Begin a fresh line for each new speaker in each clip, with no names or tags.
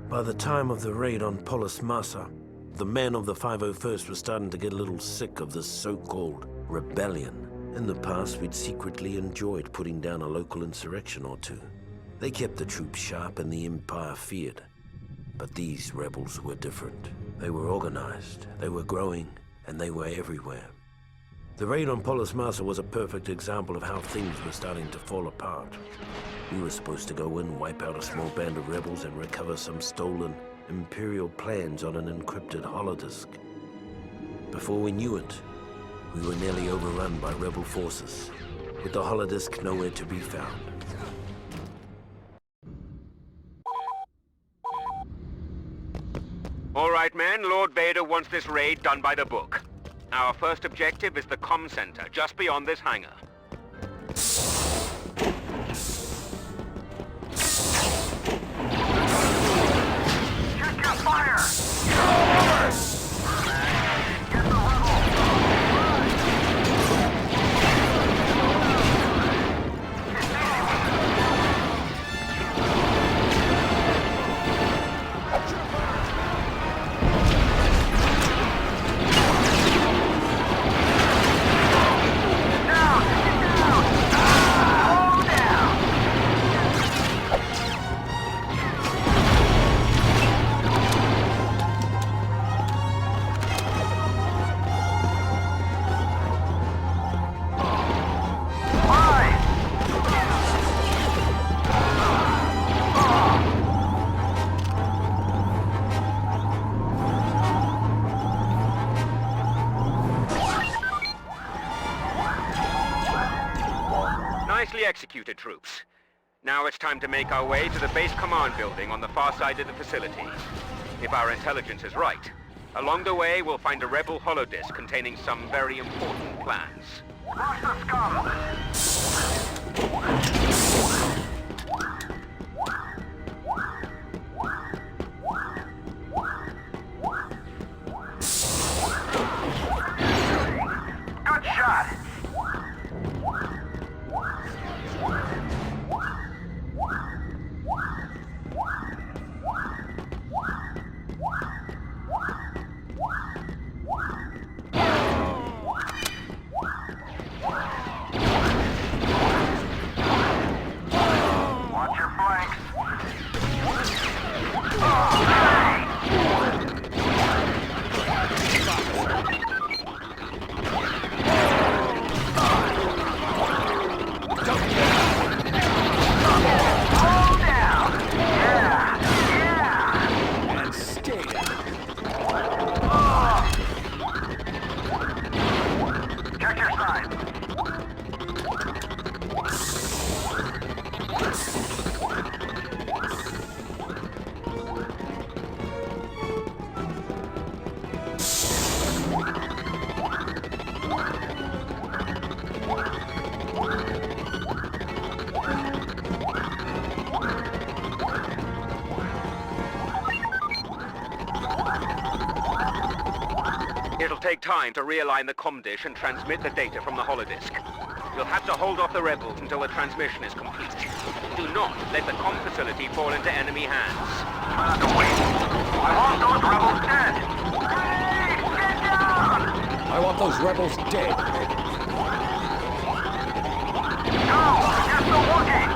By the time of the raid on Polis Massa, the men of the 501st were starting to get a little sick of this so-called rebellion. In the past, we'd secretly enjoyed putting down a local insurrection or two. They kept the troops sharp and the Empire feared. But these rebels were different. They were organized, they were growing, and they were everywhere. The raid on Polis Massa was a perfect example of how things were starting to fall apart. We were supposed to go in, wipe out a small band of rebels, and recover some stolen Imperial plans on an encrypted holodisk. Before we knew it, we were nearly overrun by rebel forces, with the holodisk nowhere to be found.
All right, men, Lord Vader wants this raid done by the book. Our first objective is the comm center, just beyond this hangar.
Check your fire!
Nicely executed, troops. Now it's time to make our way to the base command building on the far side of the facility. If our intelligence is right, along the way we'll find a rebel holodisk containing some very important plans.
Watch the scum! Good shot! Watch your flanks. Hold down. Yeah, yeah.
And stay.
Check your side.
It'll take time to realign the comm dish and transmit the data from the holodisk. You'll have to hold off the rebels until the transmission is complete. Do not let the comm facility fall into enemy hands.
I want those rebels dead! Hey, get down!
I want those rebels dead.
Go! Get the Wookiee!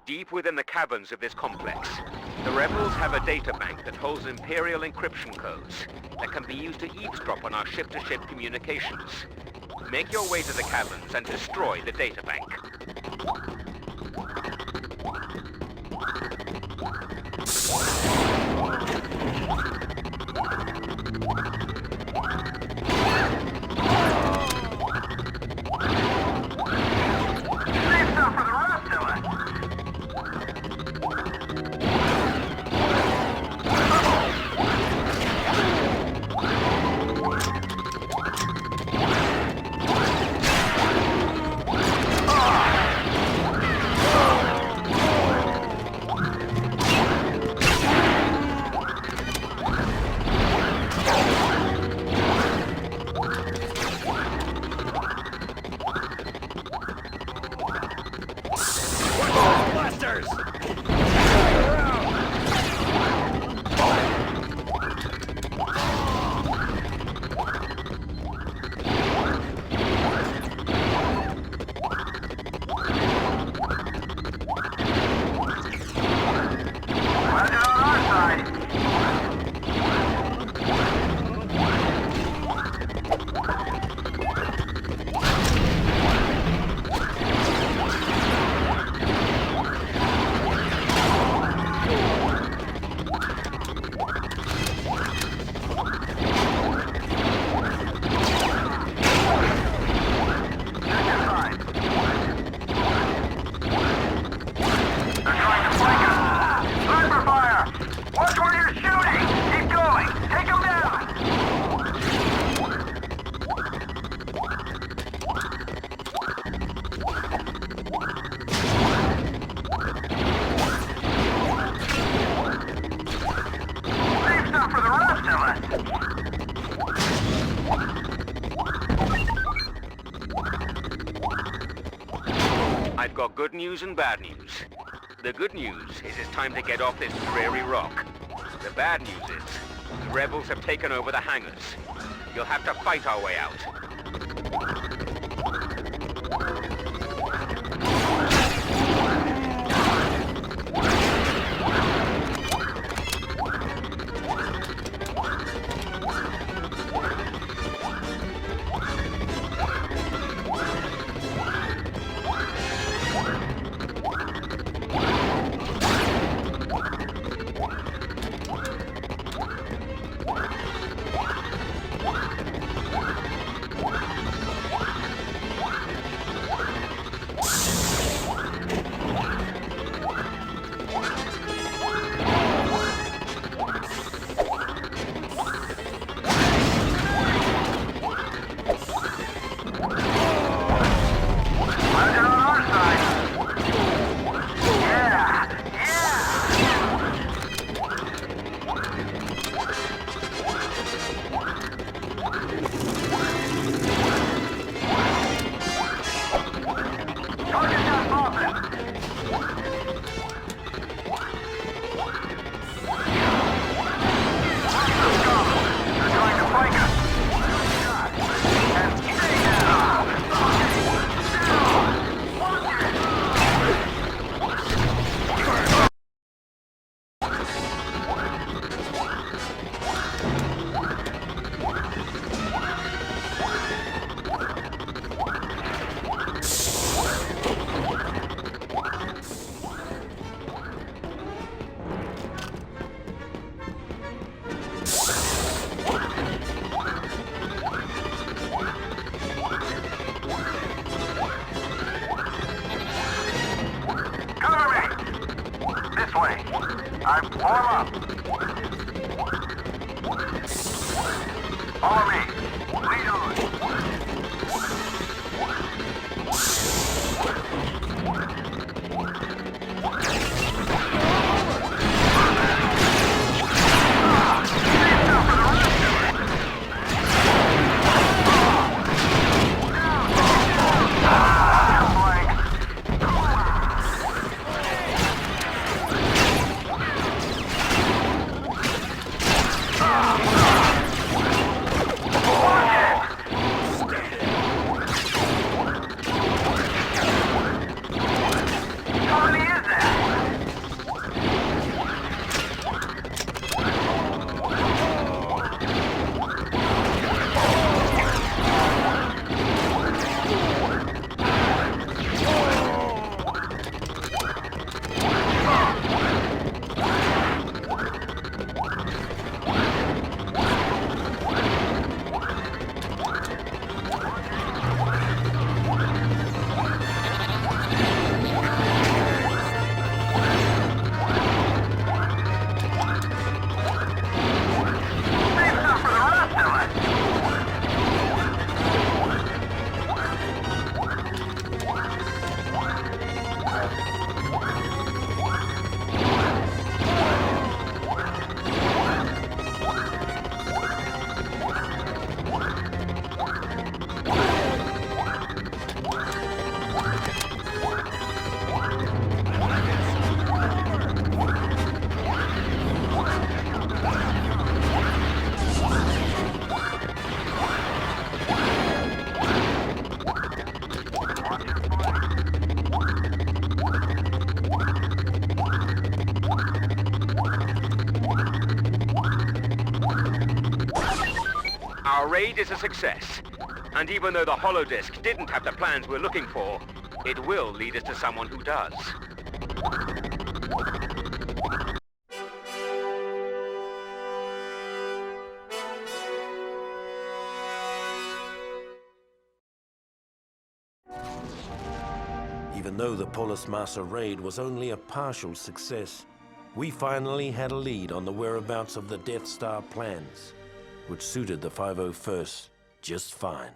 deep within the caverns of this complex. The rebels have a data bank that holds Imperial encryption codes that can be used to eavesdrop on our ship-to-ship communications. Make your way to the caverns and destroy the data bank.
Save some for the rest of us.
Blasters!
Roger on our side. Check your side. They're trying to flank us. Sniper fire! Watch where you're shooting! Keep going! Take them down! Save some for the rest of us!
I've got good news and bad news. The good news is it's time to get off this dreary rock. The bad news is the rebels have taken over the hangars. You'll have to fight our way out.
Roger on our side. Yeah! Yeah! Target not popping! Let's go! They're trying to flank us! Shot! And stay down! Cover me! This way. I'm warm up. Follow me. Lead on.
Our raid is a success. And even though the holodisk didn't have the plans we're looking for, it will lead us to someone who does.
Even though the Polis Massa raid was only a partial success, we finally had a lead on the whereabouts of the Death Star plans, which suited the 501st just fine.